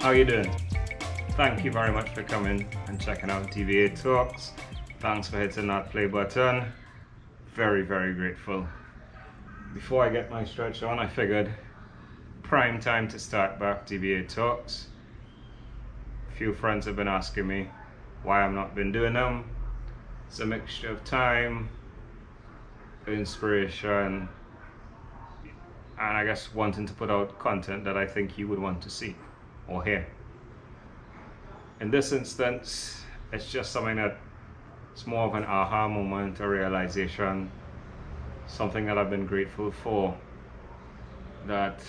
How you doing? Thank you very much for coming and checking out dbA Talks. Thanks for hitting that play button. Very, very grateful. Before I get my stretch on, I figured prime time to start back dbA Talks. A few friends have been asking me why I've not been doing them. It's a mixture of time, inspiration, and I guess wanting to put out content that I think you would want to see or hear. In this instance, it's just something that it's more of an aha moment, a realization, something that I've been grateful for, that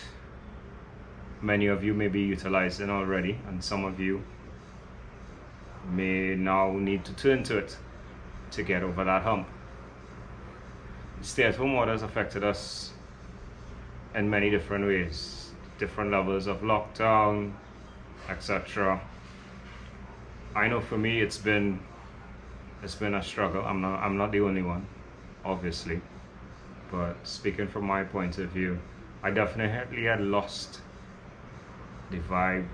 many of you may be utilizing already, and some of you may now need to turn to it to get over that hump. Stay-at-home order has affected us in many different ways, different levels of lockdown, etc. I know for me it's been a struggle. I'm not the only one, obviously, but speaking from my point of view, I definitely had lost the vibe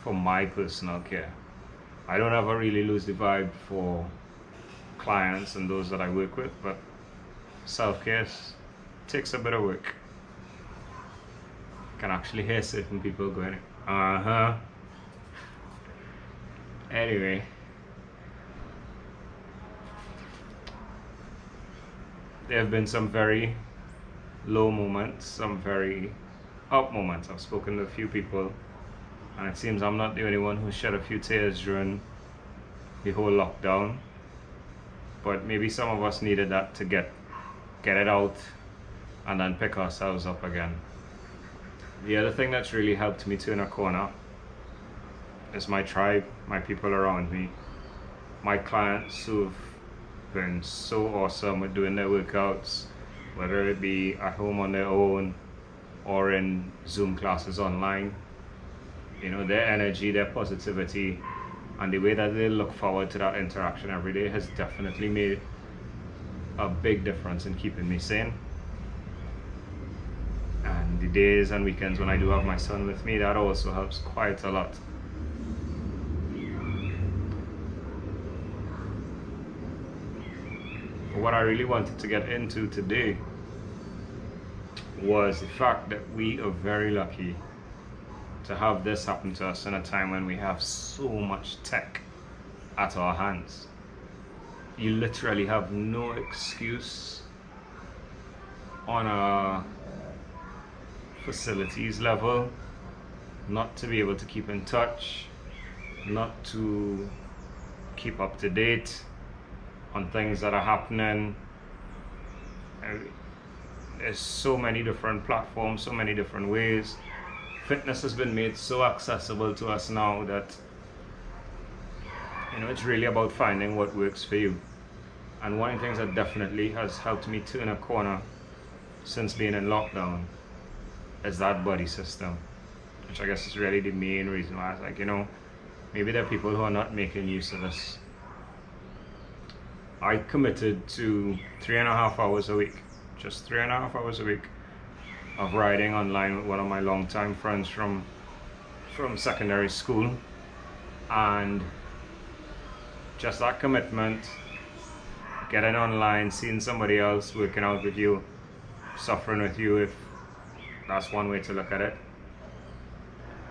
for my personal care. I don't ever really lose the vibe for clients and those that I work with, but self-care takes a bit of work. I can actually hear certain people going, Anyway, there have been some very low moments, some very up moments. I've spoken to a few people, and it seems I'm not the only one who shed a few tears during the whole lockdown. But maybe some of us needed that to get it out and then pick ourselves up again. The other thing that's really helped me turn a corner is my tribe, my people around me, my clients who've been so awesome with doing their workouts, whether it be at home on their own or in Zoom classes online. You know, their energy, their positivity, and the way that they look forward to that interaction every day has definitely made a big difference in keeping me sane. And the days and weekends when I do have my son with me, that also helps quite a lot. What I really wanted to get into today was the fact that we are very lucky to have this happen to us in a time when we have so much tech at our hands. You literally have no excuse on a facilities level not to be able to keep in touch, not to keep up to date on things that are happening. There's so many different platforms, so many different ways. Fitness has been made so accessible to us now that, you know, it's really about finding what works for you. And one of the things that definitely has helped me turn a corner since being in lockdown is that body system, which I guess is really the main reason why I was like, you know, maybe there are people who are not making use of this. I committed to 3.5 hours a week, just 3.5 hours a week of riding online with one of my longtime friends from secondary school. And just that commitment, getting online, seeing somebody else working out with you, suffering with you, if that's one way to look at it,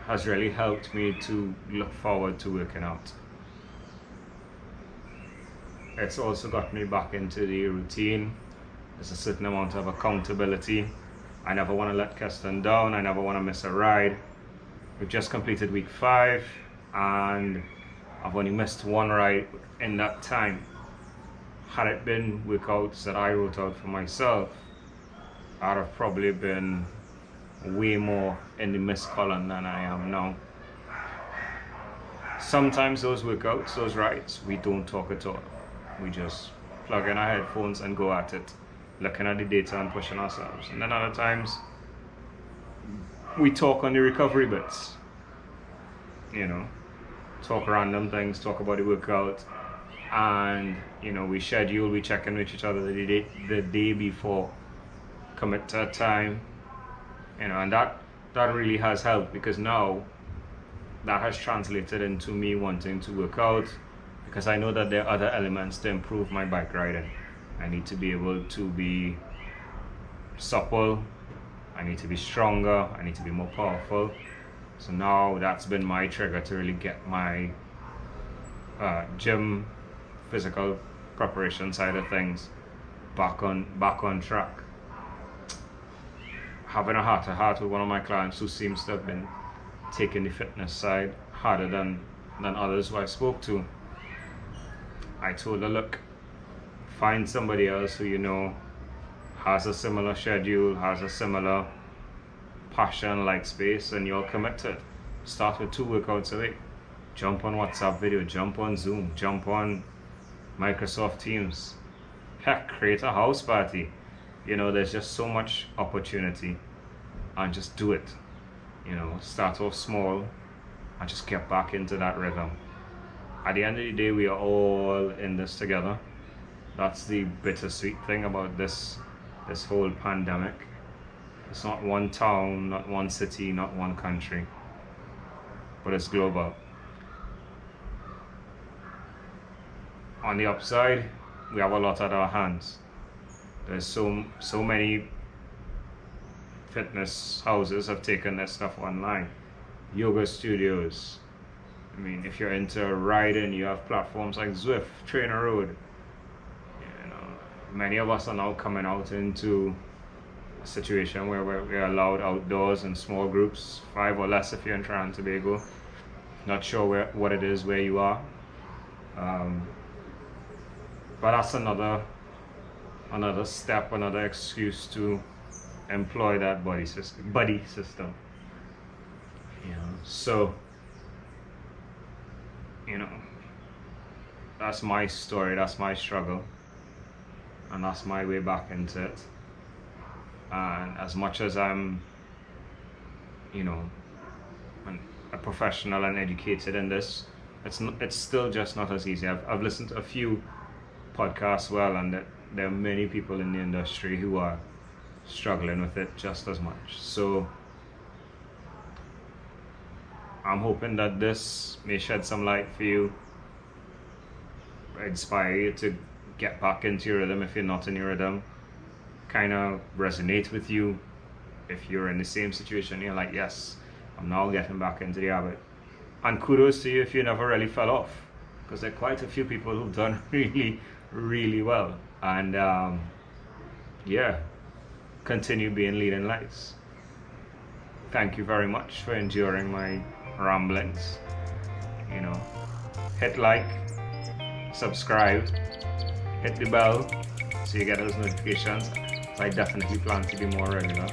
has really helped me to look forward to working out. It's also got me back into the routine. There's a certain amount of accountability. I never want to let Keston down. I never want to miss a ride. We've just completed week 5 and I've only missed one ride in that time. Had it been workouts that I wrote out for myself, I'd have probably been way more in the missed column than I am now. Sometimes those workouts, those rides, we don't talk at all. We just plug in our headphones and go at it, looking at the data and pushing ourselves. And then other times, we talk on the recovery bits. You know, talk random things, talk about the workout, and you know, we schedule, we check in with each other the day before, commit to a time, you know, and that really has helped, because now that has translated into me wanting to work out, because I know that there are other elements to improve my bike riding. I need to be able to be supple, I need to be stronger, I need to be more powerful. So now that's been my trigger to really get my gym physical preparation side of things back on track. Having a heart-to-heart with one of my clients who seems to have been taking the fitness side harder than others who I spoke to, I told her, look, find somebody else who you know has a similar schedule, has a similar passion, like space, and you'll commit to it. Start with 2 workouts a week. Jump on WhatsApp video, jump on Zoom, jump on Microsoft Teams. Heck, create a house party. You know, there's just so much opportunity, and just do it. You know, start off small and just get back into that rhythm. At the end of the day, we are all in this together. That's the bittersweet thing about this whole pandemic. It's not one town, not one city, not one country, but it's global. On the upside, we have a lot at our hands. There's so many fitness houses have taken their stuff online. Yoga studios. I mean, if you're into riding, you have platforms like Zwift, Trainer Road. You know, many of us are now coming out into a situation where we're allowed outdoors in small groups, 5 or less if you're in Trinidad and Tobago. Not sure what it is where you are. But that's another step, another excuse to employ that buddy system. You know, so, you know, that's my story, that's my struggle, and that's my way back into it. And as much as I'm, you know, a professional and educated in this, it's still just not as easy. I've listened to a few podcasts, and there are many people in the industry who are struggling with it just as much. So I'm hoping that this may shed some light for you, inspire you to get back into your rhythm if you're not in your rhythm, kind of resonate with you if you're in the same situation. You're like, yes, I'm now getting back into the habit. And kudos to you if you never really fell off, because there are quite a few people who've done really, really well. And yeah, continue being leading lights. Thank you very much for enduring my ramblings. You know, hit like, subscribe, hit the bell so you get those notifications. I definitely plan to be more regular.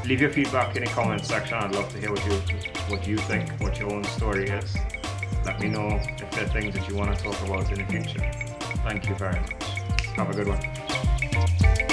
Leave your feedback in the comment section. I'd love to hear what you think, what your own story is. Let me know if there are things that you want to talk about in the future. Thank you very much. Have a good one.